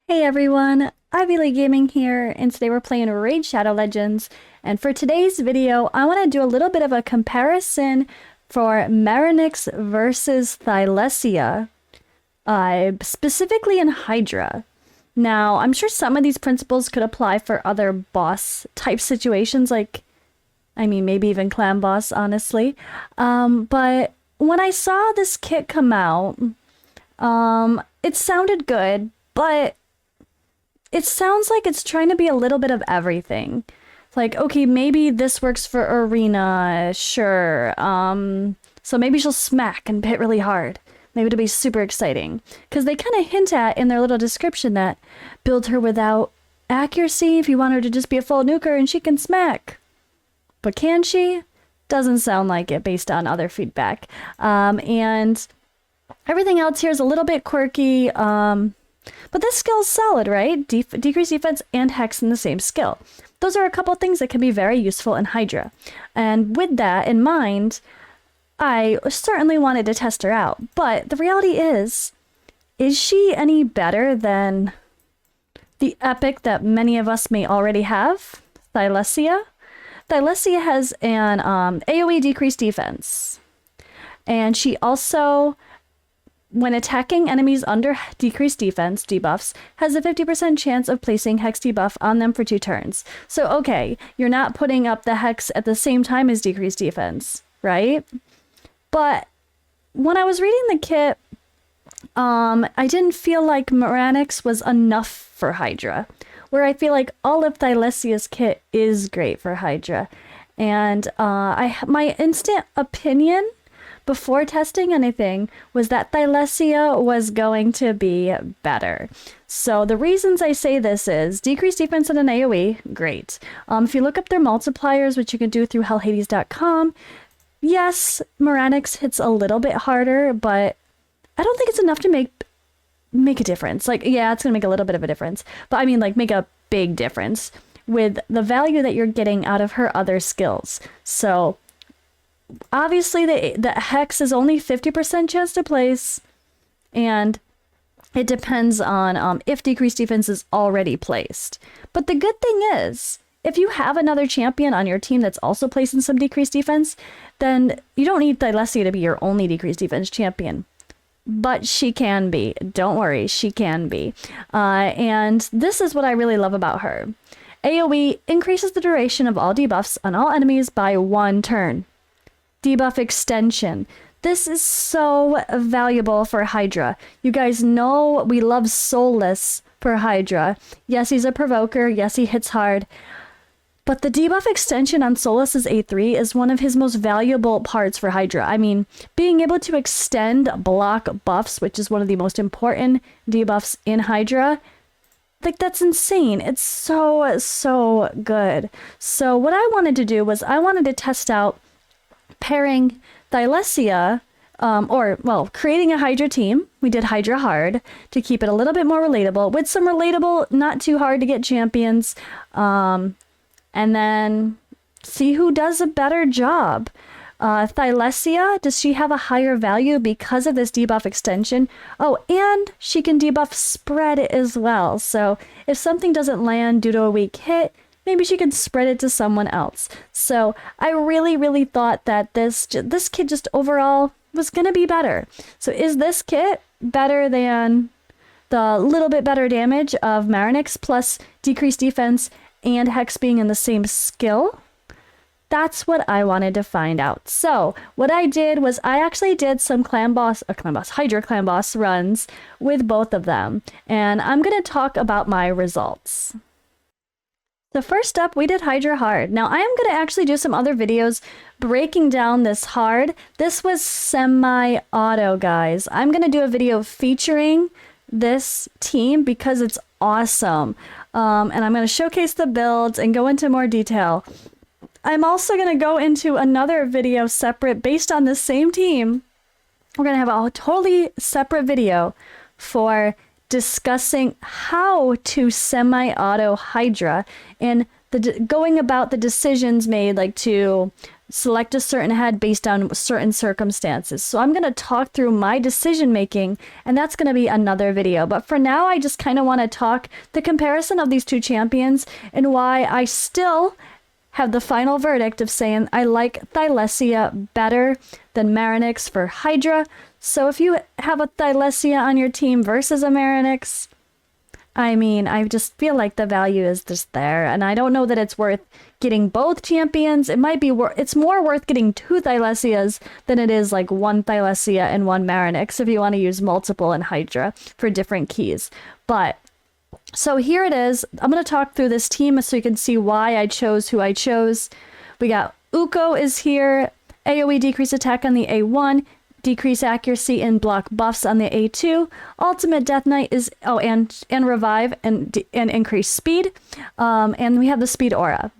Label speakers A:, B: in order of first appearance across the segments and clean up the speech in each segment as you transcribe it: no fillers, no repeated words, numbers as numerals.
A: Hey everyone, Ivy Gaming here, and today we're playing Raid Shadow Legends. And for today's video, I want to do a little bit of a comparison for Maranix versus Thylessia, specifically in Hydra. Now, I'm sure some of these principles could apply for other boss type situations, maybe even clan boss, honestly. But when I saw this kit come out, it sounded good, but it sounds like it's trying to be a little bit of everything. Like, okay, maybe this works for Arena, sure. So maybe she'll smack and hit really hard. Maybe it'll be super exciting. Because they kind of hint at in their little description that build her without accuracy if you want her to just be a full nuker and she can smack. But can she? Doesn't sound like it based on other feedback. And everything else here is a little bit quirky. But this skill is solid, right? Decrease defense and hex in the same skill. Those are a couple things that can be very useful in Hydra. And with that in mind, I certainly wanted to test her out. But the reality is she any better than the epic that many of us may already have? Thylessia? Thylessia has an AoE decreased defense. And she also, when attacking enemies under decreased defense debuffs, has a 50% chance of placing hex debuff on them for 2 turns. So, okay, you're not putting up the hex at the same time as decreased defense, right? But when I was reading the kit, I didn't feel like Maranix was enough for Hydra, where I feel like all of Thylessia's kit is great for Hydra. And my instant opinion before testing anything was that Thylessia was going to be better. So the reasons I say this is decreased defense in an AoE, great. If you look up their multipliers, which you can do through hellhades.com, yes, Maranix hits a little bit harder, but I don't think it's enough to make a difference. Like, yeah, it's gonna make a little bit of a difference, but I mean, like, make a big difference with the value that you're getting out of her other skills. So obviously, the hex is only 50% chance to place, and it depends on if decreased defense is already placed. But the good thing is, if you have another champion on your team that's also placing some decreased defense, then you don't need Thylessia to be your only decreased defense champion. But she can be. Don't worry, she can be. And this is what I really love about her. AoE increases the duration of all debuffs on all enemies by 1 turn. Debuff extension. This is so valuable for Hydra. You guys know we love Soulless for Hydra. Yes, he's a provoker. Yes, he hits hard. But the debuff extension on Soulless's A3 is one of his most valuable parts for Hydra. I mean, being able to extend block buffs, which is one of the most important debuffs in Hydra, like, that's insane. It's so good. So what I wanted to do was I wanted to test out pairing Thylessia, creating a Hydra team. We did Hydra Hard to keep it a little bit more relatable, with some relatable, not too hard to get champions, and then see who does a better job. Thylessia, does she have a higher value because of this debuff extension? Oh, and she can debuff spread as well. So if something doesn't land due to a weak hit, maybe she could spread it to someone else. So I really thought that this kit just overall was going to be better. So is this kit better than the little bit better damage of Maranix plus decreased defense and hex being in the same skill? That's what I wanted to find out. So what I did was I actually did some Hydra Clan Boss runs with both of them. And I'm going to talk about my results. So first up, we did Hydra Hard. Now, I am going to actually do some other videos breaking down this hard. This was semi-auto, guys. I'm going to do a video featuring this team because it's awesome. And I'm going to showcase the builds and go into more detail. I'm also going to go into another video separate based on the same team. We're going to have a totally separate video for discussing how to semi-auto Hydra and going about the decisions made, like to select a certain head based on certain circumstances. So I'm going to talk through my decision making, and that's going to be another video. But for now, I just kind of want to talk the comparison of these two champions and why I still have the final verdict of saying I like Thylessia better than Maranix for Hydra. So if you have a Thylessia on your team versus a Maranix, I mean, I just feel like the value is just there, and I don't know that it's worth getting both champions. It might be it's more worth getting two Thylessias than it is like one Thylessia and one Maranix if you want to use multiple in Hydra for different keys. But so here it is. I'm going to talk through this team so you can see why I chose who I chose. We got Uko is here, AoE decrease attack on the A1, decrease accuracy and block buffs on the A2. Ultimate Death Knight is and revive and increase speed. And we have the speed aura.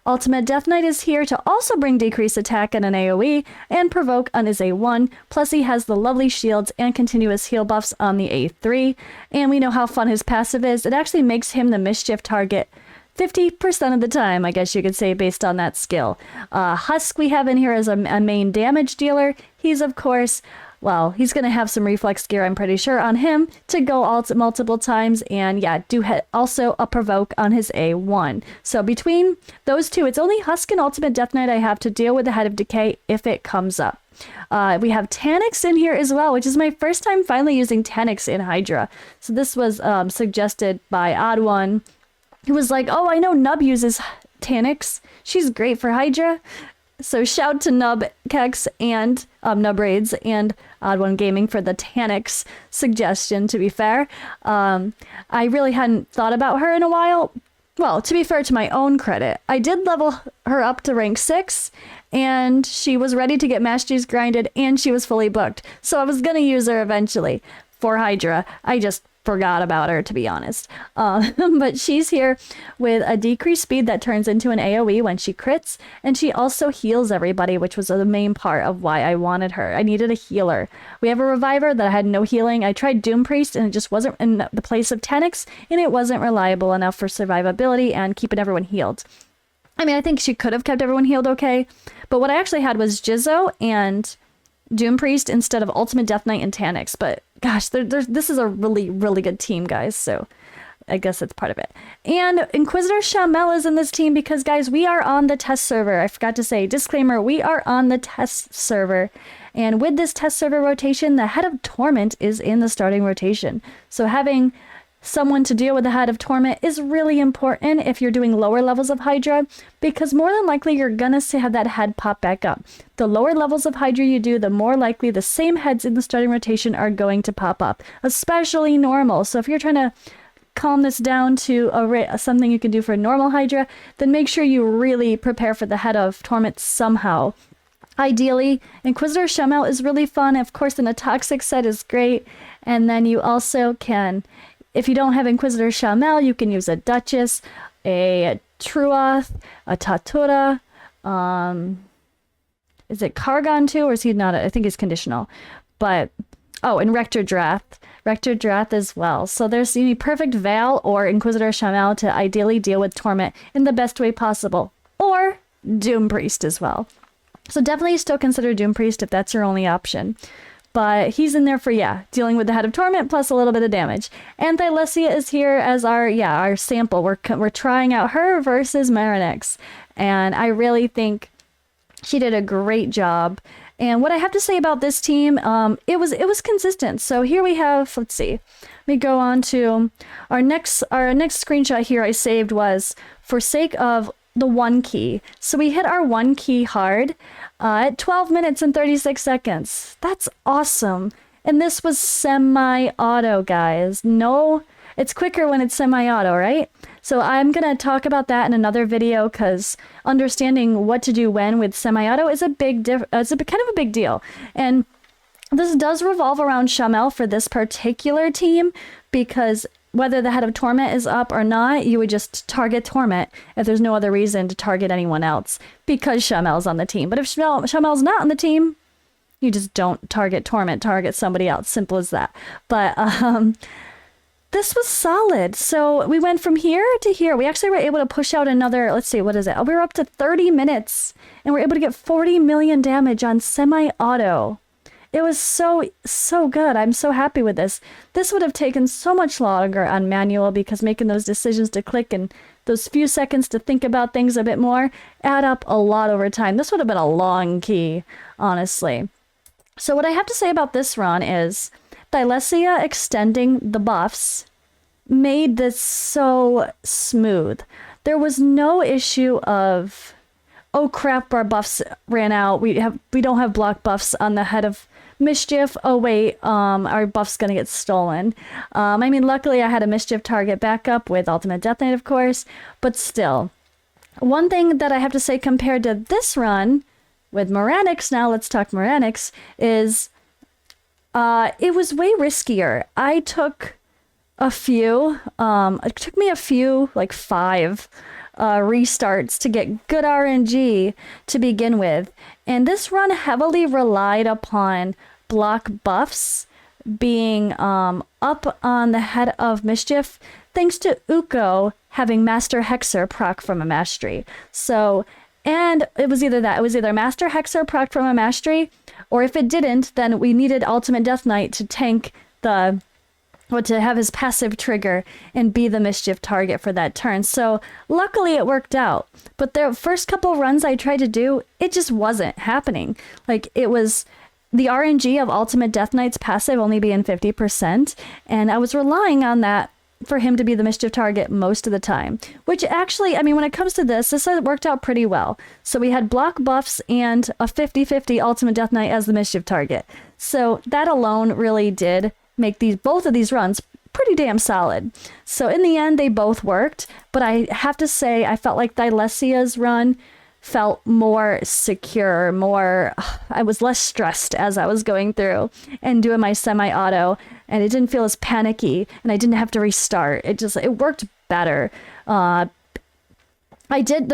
A: Ultimate Death Knight is here to also bring decrease attack and an AoE and provoke on his A1. Plus he has the lovely shields and continuous heal buffs on the A3. And we know how fun his passive is. It actually makes him the mischief target 50% of the time, I guess you could say, based on that skill. Husk we have in here as a main damage dealer. He's, of course, well, he's going to have some reflex gear, I'm pretty sure, on him to go ult multiple times. And yeah, also a provoke on his A1. So between those two, it's only Husk and Ultimate Death Knight I have to deal with the Head of Decay if it comes up. We have Tanix in here as well, which is my first time finally using Tanix in Hydra. So this was suggested by Odd One. He was like, oh, I know Nub uses Tanix. She's great for Hydra. So shout to Nub Kex and Nub Raids and Odd One Gaming for the Tanix suggestion, to be fair. I really hadn't thought about her in a while. Well, to be fair, to my own credit, I did level her up to rank 6, and she was ready to get Masteries grinded, and she was fully booked. So I was going to use her eventually for Hydra. I just forgot about her, to be honest. But she's here with a decreased speed that turns into an AoE when she crits, and she also heals everybody, which was the main part of why I wanted her. I needed a healer. We have a reviver that had no healing. I tried Doom Priest and it just wasn't in the place of Tanix, and it wasn't reliable enough for survivability and keeping everyone healed. I mean, I think she could have kept everyone healed okay, but what I actually had was Jizzo and Doom Priest instead of Ultimate Death Knight and Tanix. But gosh, this is a really, really good team, guys. So I guess that's part of it. And Inquisitor Shamel is in this team because, guys, we are on the test server. I forgot to say, disclaimer, we are on the test server. And with this test server rotation, the Head of Torment is in the starting rotation. So having someone to deal with the Head of Torment is really important if you're doing lower levels of Hydra, because more than likely you're gonna have that head pop back up. The lower levels of Hydra you do, the more likely the same heads in the starting rotation are going to pop up, especially normal. So if you're trying to calm this down to something you can do for normal Hydra, then make sure you really prepare for the Head of Torment somehow. Ideally, Inquisitor Shamel is really fun. Of course, then a Toxic set is great. And then you also can, if you don't have Inquisitor Shamel, you can use a Duchess, a Truoth, a Tatura. Is it Kargon too, or is he not? I think he's conditional. But, oh, and Rector Drath. Rector Drath as well. So there's you need perfect Val or Inquisitor Shamel to ideally deal with Torment in the best way possible. Or Doom Priest as well. So definitely still consider Doom Priest if that's your only option. But he's in there for, yeah, dealing with the Head of Torment plus a little bit of damage. And Thylessia is here as our sample. We're trying out her versus Maranix. And I really think she did a great job. And what I have to say about this team, it was consistent. So here we have, let's see. Let me go on to our next screenshot here I saved was for sake of the 1 key. So we hit our 1 key hard at 12 minutes and 36 seconds. That's awesome. And this was semi-auto, guys. No, it's quicker when it's semi-auto, right? So I'm going to talk about that in another video because understanding what to do when with semi-auto is kind of a big deal. And this does revolve around Shamel for this particular team because whether the Head of Torment is up or not, you would just target Torment if there's no other reason to target anyone else because Shamel's on the team. But if Shamel's not on the team, you just don't target Torment, target somebody else. Simple as that. But this was solid. So we went from here to here. We actually were able to push out another, let's see, what is it? We were up to 30 minutes and we're able to get 40 million damage on semi-auto. It was so good. I'm so happy with this. This would have taken so much longer on manual because making those decisions to click and those few seconds to think about things a bit more add up a lot over time. This would have been a long key, honestly. So what I have to say about this run is Thylessia extending the buffs made this so smooth. There was no issue of, oh crap, our buffs ran out. We don't have block buffs on the head of Mischief. Oh wait, our buff's gonna get stolen. I mean, luckily I had a Mischief target backup with Ultimate Death Knight, of course, but still. One thing that I have to say compared to this run with Maranix, now let's talk Maranix, is it was way riskier. I took a few, it took me a few, like 5 restarts to get good RNG to begin with. And this run heavily relied upon block buffs being up on the head of Mischief, thanks to Uko having Master Hexer proc from a mastery. So, and it was either Master Hexer proc from a mastery, or if it didn't, then we needed Ultimate Death Knight to tank to have his passive trigger and be the Mischief target for that turn. So luckily it worked out. But the first couple runs I tried to do, it just wasn't happening. Like, it was the RNG of Ultimate Death Knight's passive only being 50%, and I was relying on that for him to be the Mischief target most of the time. Which actually, I mean, when it comes to this worked out pretty well. So we had block buffs and a 50-50 Ultimate Death Knight as the Mischief target. So that alone really did make both of these runs pretty damn solid. So in the end, they both worked, but I have to say, I felt like Thylessia's run felt more secure, I was less stressed as I was going through and doing my semi-auto, and it didn't feel as panicky, and I didn't have to restart. It worked better. There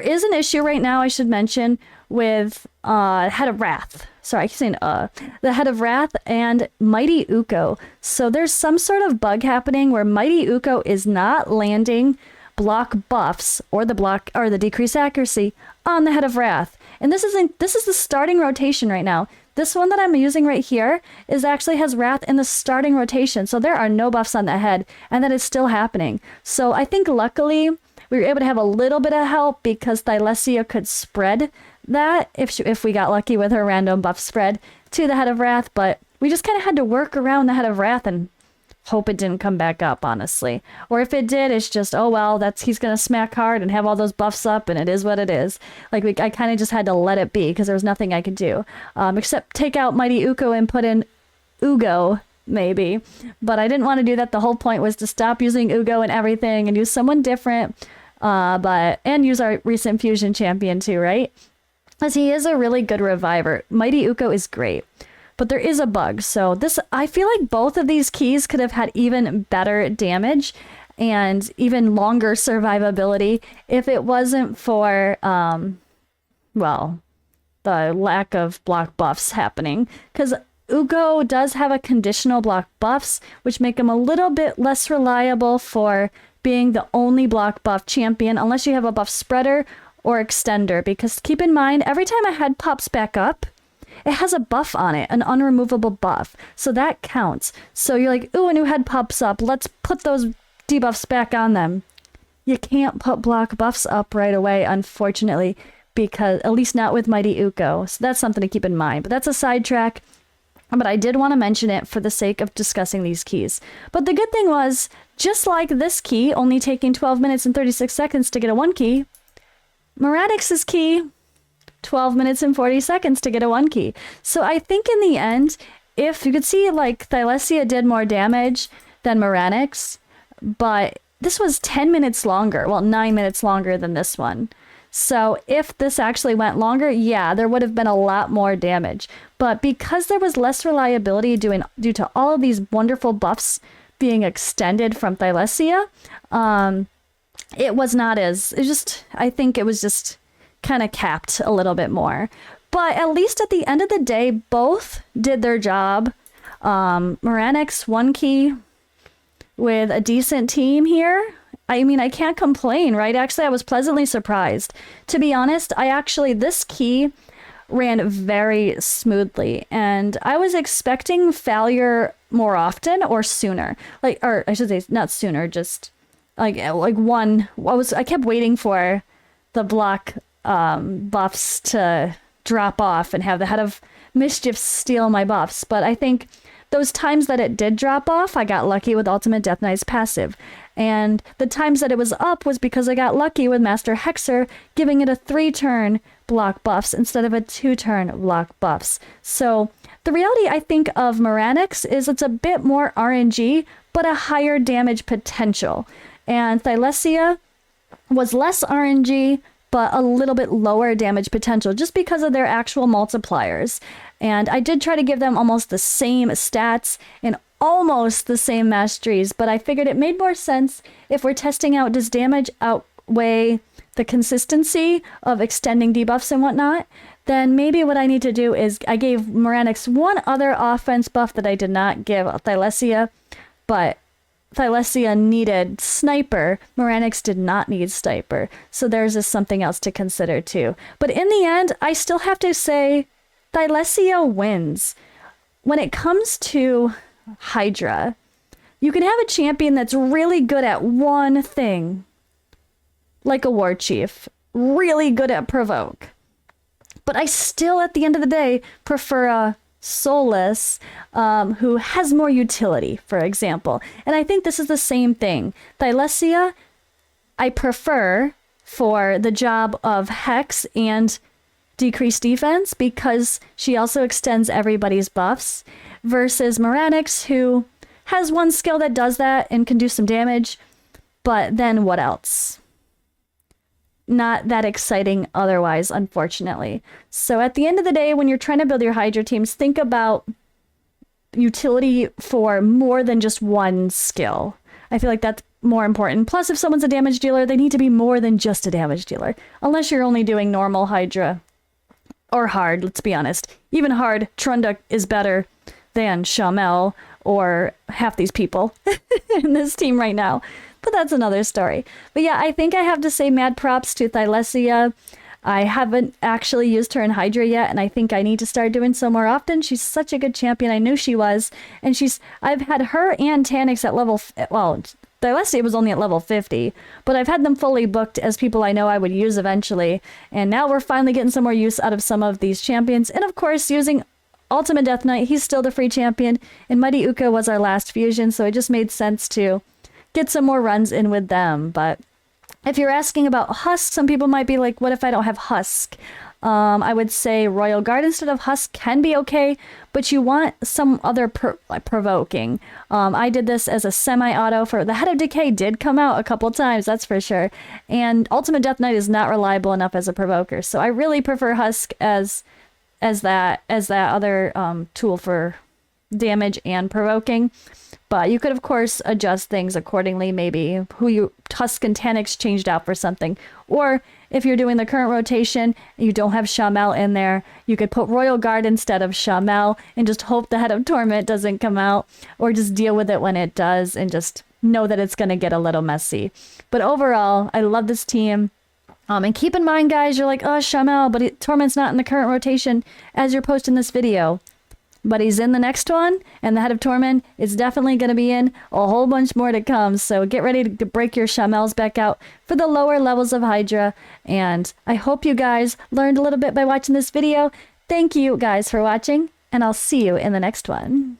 A: is an issue right now, I should mention, with Head of Wrath. Sorry, I keep saying the Head of Wrath and Mighty Uko. So there's some sort of bug happening where Mighty Uko is not landing block buffs or the decreased accuracy on the Head of Wrath. And this is the starting rotation right now. This one that I'm using right here actually has Wrath in the starting rotation. So there are no buffs on the head, and that is still happening. So I think luckily we were able to have a little bit of help because Thylessia could spread that if we got lucky with her random buff spread to the Head of Wrath, but we just kind of had to work around the Head of Wrath and hope it didn't come back up, honestly. Or if it did, it's just, oh well, he's gonna smack hard and have all those buffs up, and it is what it is. Like, I kind of just had to let it be because there was nothing I could do except take out Mighty Uko and put in Ugo, maybe. But I didn't want to do that. The whole point was to stop using Ugo and everything and use someone different, and use our recent fusion champion too, right? As he is a really good reviver. Mighty Uko is great. But there is a bug. So I feel like both of these keys could have had even better damage and even longer survivability if it wasn't for, the lack of block buffs happening. Because Ugo does have a conditional block buffs, which make him a little bit less reliable for being the only block buff champion, unless you have a buff spreader or extender. Because keep in mind, every time a head pops back up, it has a buff on it, an unremovable buff. So that counts. So you're like, ooh, a new head pops up. Let's put those debuffs back on them. You can't put block buffs up right away, unfortunately, because at least not with Mighty Uko. So that's something to keep in mind. But that's a sidetrack. But I did want to mention it for the sake of discussing these keys. But the good thing was, just like this key, only taking 12 minutes and 36 seconds to get a 1 key, Maranix's key, 12 minutes and 40 seconds to get a 1 key. So I think in the end, if you could see, like, Thylessia did more damage than Maranix, but this was 10 minutes longer. Well, 9 minutes longer than this one. So if this actually went longer, yeah, there would have been a lot more damage. But because there was less reliability due to all of these wonderful buffs being extended from Thylessia, it was not as, I think it was just kind of capped a little bit more. But at least at the end of the day, both did their job. Maranix 1 key with a decent team here. I mean, I can't complain, right? Actually, I was pleasantly surprised. To be honest, this key ran very smoothly, and I was expecting failure more often or sooner. Like, or I should say not sooner, just like one. I kept waiting for the block buffs to drop off and have the Head of Mischief steal my buffs. But I think those times that it did drop off, I got lucky with Ultimate Death Knight's passive. And the times that it was up was because I got lucky with Master Hexer giving it a 3-turn block buffs instead of a 2-turn block buffs. So the reality, I think, of Maranix is it's a bit more RNG, but a higher damage potential. And Thylessia was less RNG, but a little bit lower damage potential just because of their actual multipliers. And I did try to give them almost the same stats and almost the same masteries, but I figured it made more sense if we're testing out, does damage outweigh the consistency of extending debuffs and whatnot, then maybe what I need to do is I gave Maranix one other offense buff that I did not give Thylessia, but Thylessia needed Sniper. Maranix did not need Sniper. So there's just something else to consider too. But in the end, I still have to say Thylessia wins. When it comes to Hydra, you can have a champion that's really good at one thing, like a war chief, really good at provoke. But I still, at the end of the day, prefer a soulless who has more utility, for example. And I think this is the same thing. Thylessia, I prefer for the job of Hex and decreased defense because she also extends everybody's buffs, versus Maranix, who has one skill that does that and can do some damage, but then what else? Not that exciting otherwise, unfortunately. So at the end of the day, when you're trying to build your Hydra teams, think about utility for more than just one skill. I feel like that's more important. Plus, if someone's a damage dealer, they need to be more than just a damage dealer. Unless you're only doing normal Hydra. Or hard, let's be honest. Even hard, Trunduk is better than Shamel or half these people in this team right now. But that's another story. But yeah, I think I have to say mad props to Thylessia. I haven't actually used her in Hydra yet, and I think I need to start doing so more often. She's such a good champion. I knew she was. And I've had her and Tanix at level, well, Thylessia was only at level 50, but I've had them fully booked as people I know I would use eventually. And now we're finally getting some more use out of some of these champions. And of course, using Ultimate Death Knight, he's still the free champion. And Mighty Uka was our last fusion, so it just made sense to get some more runs in with them. But if you're asking about Husk, some people might be like, what if I don't have Husk? I would say Royal Guard instead of Husk can be okay, but you want some other provoking. I did this as a semi-auto for the Head of Decay did come out a couple times, that's for sure. And Ultimate Death Knight is not reliable enough as a provoker, so I really prefer Husk as that other tool for damage and provoking. But you could, of course, adjust things accordingly. Maybe Husk and Tanix changed out for something. Or if you're doing the current rotation and you don't have Shamel in there, you could put Royal Guard instead of Shamel and just hope the Head of Torment doesn't come out. Or just deal with it when it does and just know that it's going to get a little messy. But overall, I love this team. And keep in mind, guys, you're like, oh, Shamel, but Torment's not in the current rotation as you're posting this video. But he's in the next one, and the Head of Torment is definitely going to be in a whole bunch more to come. So get ready to break your Shamels back out for the lower levels of Hydra. And I hope you guys learned a little bit by watching this video. Thank you guys for watching, and I'll see you in the next one.